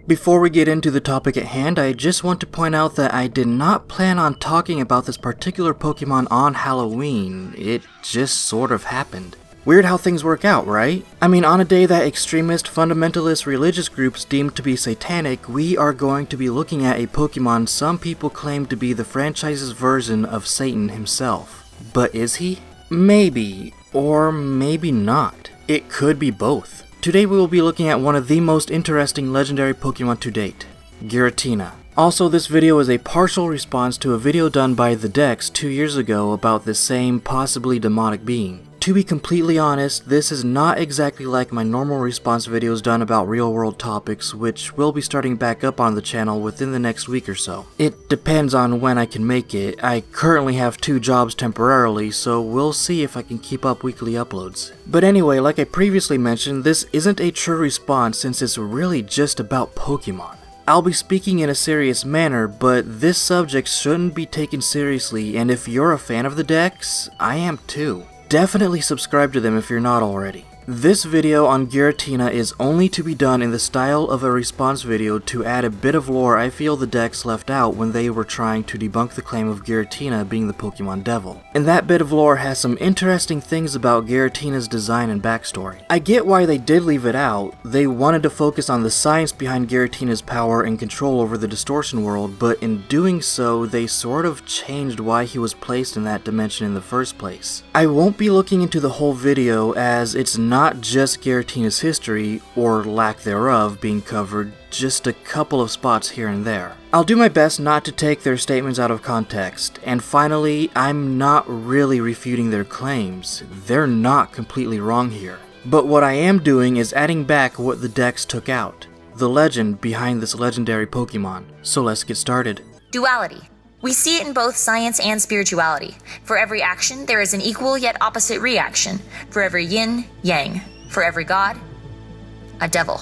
Before we get into the topic at hand, I just want to point out that I did not plan on talking about this particular Pokemon on Halloween. It just sort of happened. Weird how things work out, right? I mean, on a day that extremist, fundamentalist religious groups deem to be satanic, we are going to be looking at a Pokemon some people claim to be the franchise's version of Satan himself. But is he? Maybe, or maybe not. It could be both. Today we will be looking at one of the most interesting legendary Pokemon to date, Giratina. Also, this video is a partial response to a video done by The Dex 2 years ago about the same possibly demonic being. To be completely honest, this is not exactly like my normal response videos done about real world topics, which will be starting back up on the channel within the next week or so. It depends on when I can make it. I currently have 2 jobs temporarily, so we'll see if I can keep up weekly uploads. But anyway, like I previously mentioned, this isn't a true response since it's really just about Pokemon. I'll be speaking in a serious manner, but this subject shouldn't be taken seriously, and if you're a fan of the Dex, I am too. Definitely subscribe to them if you're not already. This video on Giratina is only to be done in the style of a response video to add a bit of lore I feel the Dex left out when they were trying to debunk the claim of Giratina being the Pokemon Devil. And that bit of lore has some interesting things about Giratina's design and backstory. I get why they did leave it out. They wanted to focus on the science behind Giratina's power and control over the distortion world, but in doing so, they sort of changed why he was placed in that dimension in the first place. I won't be looking into the whole video as it's not just Giratina's history, or lack thereof, being covered, just a couple of spots here and there. I'll do my best not to take their statements out of context, and finally, I'm not really refuting their claims. They're not completely wrong here. But what I am doing is adding back what the Dex took out, the legend behind this legendary Pokemon. So let's get started. Duality. We see it in both science and spirituality. For every action, there is an equal yet opposite reaction. For every yin, yang. For every god, a devil.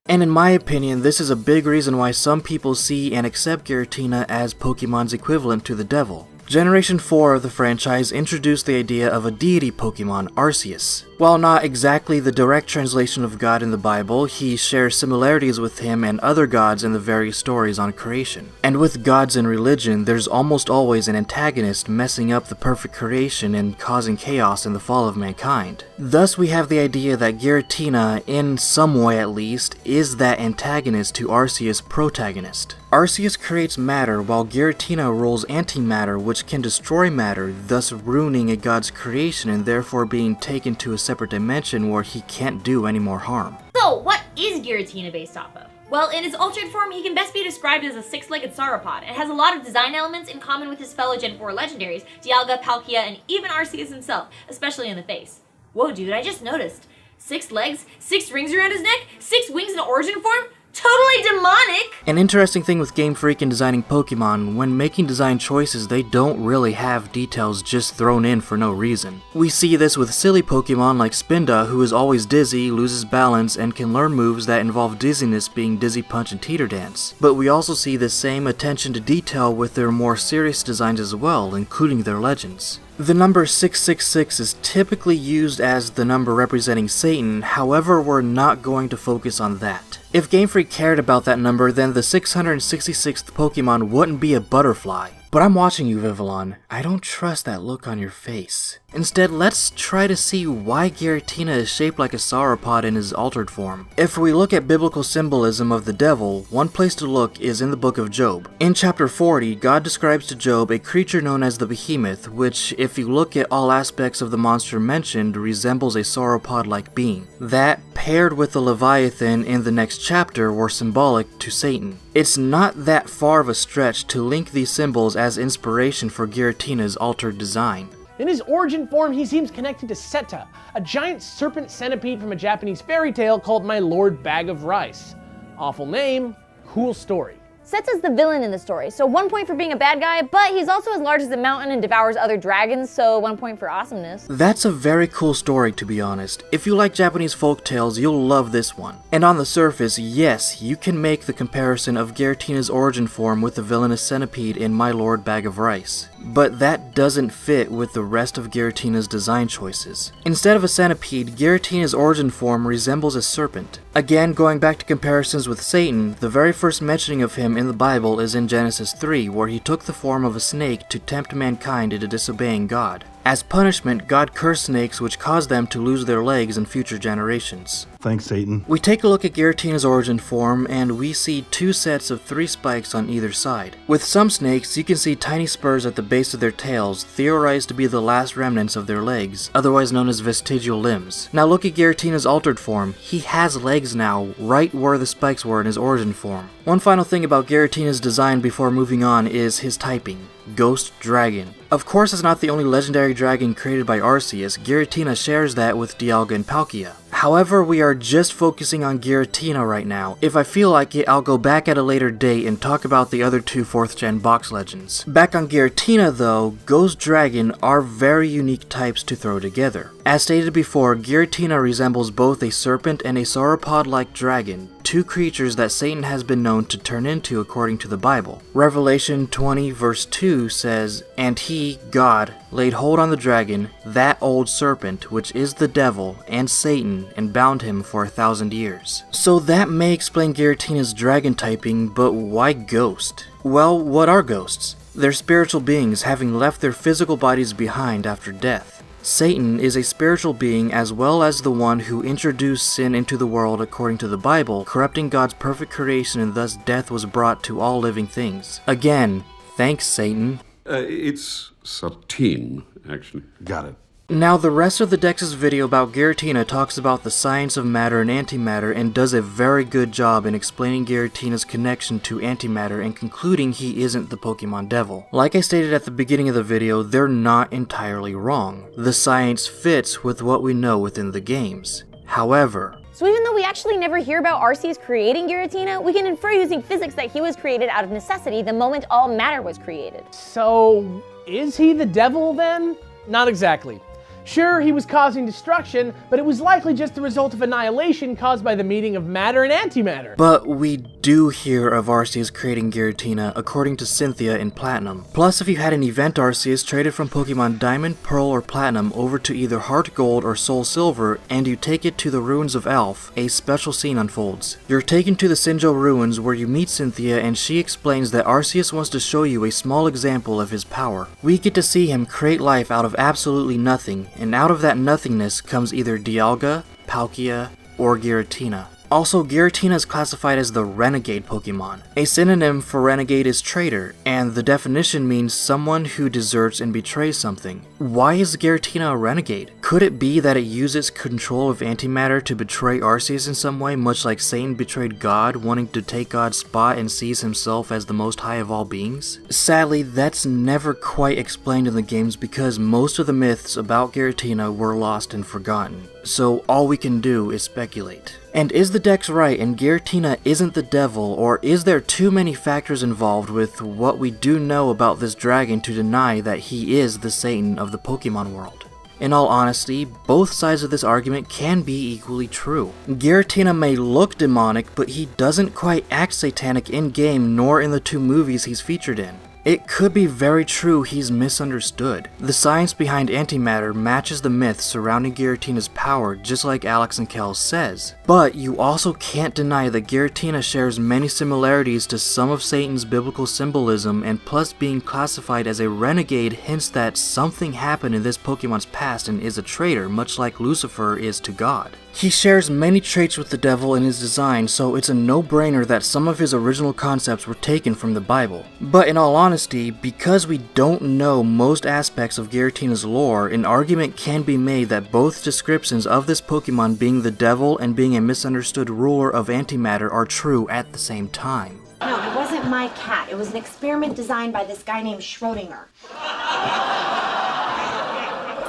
And in my opinion, this is a big reason why some people see and accept Giratina as Pokemon's equivalent to the devil. Generation 4 of the franchise introduced the idea of a deity Pokemon, Arceus. While not exactly the direct translation of God in the Bible, he shares similarities with him and other gods in the various stories on creation. And with gods in religion, there's almost always an antagonist messing up the perfect creation and causing chaos in the fall of mankind. Thus we have the idea that Giratina, in some way at least, is that antagonist to Arceus' protagonist. Arceus creates matter while Giratina rules antimatter, which can destroy matter, thus ruining a god's creation and therefore being taken to a separate dimension where he can't do any more harm. So, what is Giratina based off of? Well, in its altered form, he can best be described as a 6-legged sauropod. It has a lot of design elements in common with his fellow Gen 4 legendaries, Dialga, Palkia, and even Arceus himself, especially in the face. Whoa, dude, I just noticed. 6 legs, 6 rings around his neck, 6 wings in origin form? Totally demonic! An interesting thing with Game Freak in designing Pokemon, when making design choices they don't really have details just thrown in for no reason. We see this with silly Pokemon like Spinda, who is always dizzy, loses balance, and can learn moves that involve dizziness being Dizzy Punch and Teeter Dance. But we also see the same attention to detail with their more serious designs as well, including their legends. The number 666 is typically used as the number representing Satan, however we're not going to focus on that. If Game Freak cared about that number, then the 666th Pokemon wouldn't be a butterfly. But I'm watching you, Vivillon. I don't trust that look on your face. Instead, let's try to see why Giratina is shaped like a sauropod in his altered form. If we look at biblical symbolism of the devil, one place to look is in the book of Job. In chapter 40, God describes to Job a creature known as the Behemoth, which, if you look at all aspects of the monster mentioned, resembles a sauropod-like being. That, paired with the Leviathan in the next chapter, were symbolic to Satan. It's not that far of a stretch to link these symbols as inspiration for Giratina's altered design. In his origin form, he seems connected to Seta, a giant serpent centipede from a Japanese fairy tale called My Lord Bag of Rice. Awful name, cool story. Seta's the villain in the story, so 1 point for being a bad guy, but he's also as large as a mountain and devours other dragons, so 1 point for awesomeness. That's a very cool story, to be honest. If you like Japanese folktales, you'll love this one. And on the surface, yes, you can make the comparison of Giratina's origin form with the villainous centipede in My Lord Bag of Rice. but that doesn't fit with the rest of Giratina's design choices. Instead of a centipede, Giratina's origin form resembles a serpent. Again, going back to comparisons with Satan, the very first mentioning of him in the Bible is in Genesis 3, where he took the form of a snake to tempt mankind into disobeying God. As punishment, God cursed snakes, which caused them to lose their legs in future generations. Thanks, Satan. We take a look at Giratina's origin form, and we see 2 sets of 3 spikes on either side. With some snakes, you can see tiny spurs at the base of their tails, theorized to be the last remnants of their legs, otherwise known as vestigial limbs. Now look at Giratina's altered form. He has legs now, right where the spikes were in his origin form. One final thing about Giratina's design before moving on is his typing. Ghost Dragon. Of course, it's not the only legendary dragon created by Arceus. Giratina shares that with Dialga and Palkia. However, we are just focusing on Giratina right now. If I feel like it, I'll go back at a later date and talk about the other 2 4th gen box legends. Back on Giratina though, Ghost Dragon are very unique types to throw together. As stated before, Giratina resembles both a serpent and a sauropod-like dragon, 2 creatures that Satan has been known to turn into according to the Bible. Revelation 20 verse 2 says, "And he, God, laid hold on the dragon, that old serpent, which is the devil, and Satan, and bound him for 1,000 years. So that may explain Giratina's dragon typing, but why ghost? Well, what are ghosts? They're spiritual beings having left their physical bodies behind after death. Satan is a spiritual being as well as the one who introduced sin into the world according to the Bible, corrupting God's perfect creation, and thus death was brought to all living things. Again, thanks Satan. It's Satine, actually. Got it. Now the rest of the Dex's video about Giratina talks about the science of matter and antimatter and does a very good job in explaining Giratina's connection to antimatter and concluding he isn't the Pokemon Devil. Like I stated at the beginning of the video, they're not entirely wrong. The science fits with what we know within the games. However, So even though we actually never hear about Arceus creating Giratina, we can infer using physics that he was created out of necessity the moment all matter was created. So, is he the devil then? Not exactly. Sure, he was causing destruction, but it was likely just the result of annihilation caused by the meeting of matter and antimatter. but we do hear of Arceus creating Giratina according to Cynthia in Platinum. Plus, if you had an event Arceus traded from Pokemon Diamond, Pearl, or Platinum over to either Heart Gold or Soul Silver, and you take it to the Ruins of Elf, a special scene unfolds. You're taken to the Sinjo Ruins where you meet Cynthia and she explains that Arceus wants to show you a small example of his power. We get to see him create life out of absolutely nothing, and out of that nothingness comes either Dialga, Palkia, or Giratina. Also, Giratina is classified as the Renegade Pokemon. A synonym for Renegade is traitor, and the definition means someone who deserts and betrays something. Why is Giratina a Renegade? Could it be that it uses control of antimatter to betray Arceus in some way, much like Satan betrayed God, wanting to take God's spot and sees himself as the most high of all beings? Sadly, that's never quite explained in the games because most of the myths about Giratina were lost and forgotten, so all we can do is speculate. And is the Dex right and Giratina isn't the devil, or is there too many factors involved with what we do know about this dragon to deny that he is the Satan of the Pokemon world? In all honesty, both sides of this argument can be equally true. Giratina may look demonic, but he doesn't quite act satanic in-game nor in the 2 movies he's featured in. It could be very true he's misunderstood. The science behind antimatter matches the myths surrounding Giratina's power, just like Alex and Kel says. But you also can't deny that Giratina shares many similarities to some of Satan's biblical symbolism, and plus being classified as a renegade hints that something happened in this Pokemon's past and is a traitor, much like Lucifer is to God. He shares many traits with the devil in his design, so it's a no-brainer that some of his original concepts were taken from the Bible. But in all honesty, because we don't know most aspects of Giratina's lore, an argument can be made that both descriptions of this Pokemon being the devil and being a misunderstood ruler of antimatter are true at the same time. No, it wasn't my cat. It was an experiment designed by this guy named Schrodinger.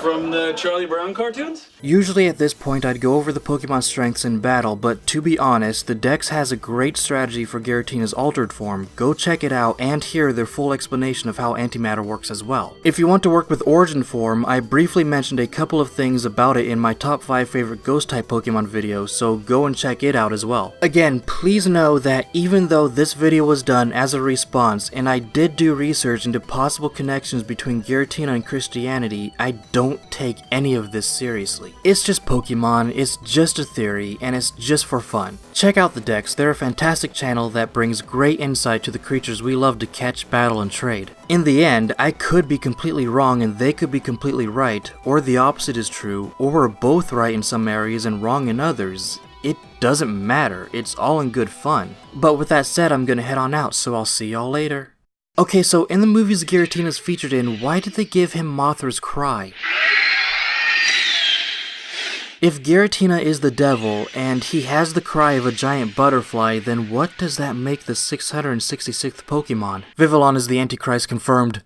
From the Charlie Brown cartoons? Usually at this point I'd go over the Pokemon strengths in battle, but to be honest, the Dex has a great strategy for Giratina's altered form. Go check it out and hear their full explanation of how antimatter works as well. If you want to work with origin form, I briefly mentioned a couple of things about it in my top 5 favorite ghost type Pokemon video, so go and check it out as well. Again, please know that even though this video was done as a response, and I did do research into possible connections between Giratina and Christianity, I don't take any of this seriously. It's just Pokemon, it's just a theory, and it's just for fun. Check out the Dex, they're a fantastic channel that brings great insight to the creatures we love to catch, battle, and trade. In the end, I could be completely wrong and they could be completely right, or the opposite is true, or we're both right in some areas and wrong in others. It doesn't matter, it's all in good fun. But with that said, I'm gonna head on out, so I'll see y'all later. Okay, so in the movies Giratina's featured in, why did they give him Mothra's cry? If Giratina is the devil, and he has the cry of a giant butterfly, then what does that make the 666th Pokemon? Vivillon is the Antichrist confirmed.